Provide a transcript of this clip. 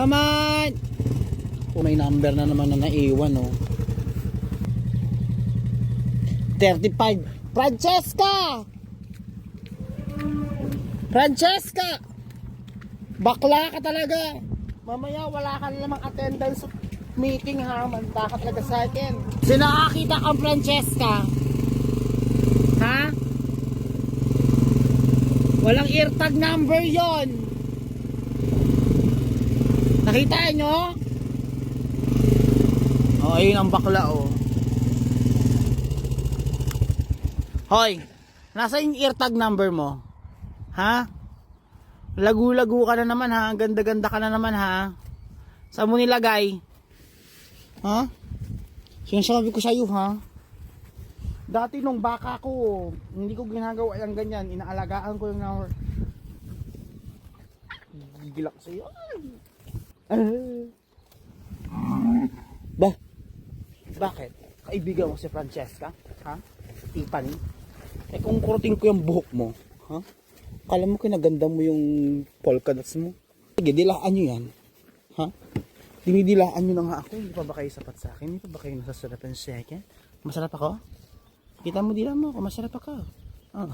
Come on! Oh, may number na naman na naiwan, oh. 35. Francesca! Francesca! Bakla ka talaga. Mamaya wala ka na namang attendance meeting ha. Manda ka talaga sa akin. Sinakakita kang Francesca. Ha? Walang eartag number yon. Nakita nyo? Oh, ayun ang bakla, oh. Hoy, nasa yung eartag number mo? Ha? Lagu-lagu ka na naman ha. Ganda-ganda ka na naman ha. Saan mo nilagay? Ha? Sinasabi ko sa'yo ha. Dati nung baka ko, hindi ko ginagawa yung ganyan. Inaalagaan ko yung number. Gigilak sa'yo. Ba? Bakit? Kaibigan mo si Francesca? Ha? Tiffany? Eh kung kurutin ko yung buhok mo, ha? Kala mo kinaganda mo yung polka dots mo? Sige, dilaan nyo yan. Ha? Dinidilaan nyo na nga ako. Hindi pa ba kayo sapat sa akin? Hindi pa ba kayo nasasarapan sa akin? Masarap ako? Kita mo dila mo ako, masarap ako. Oh.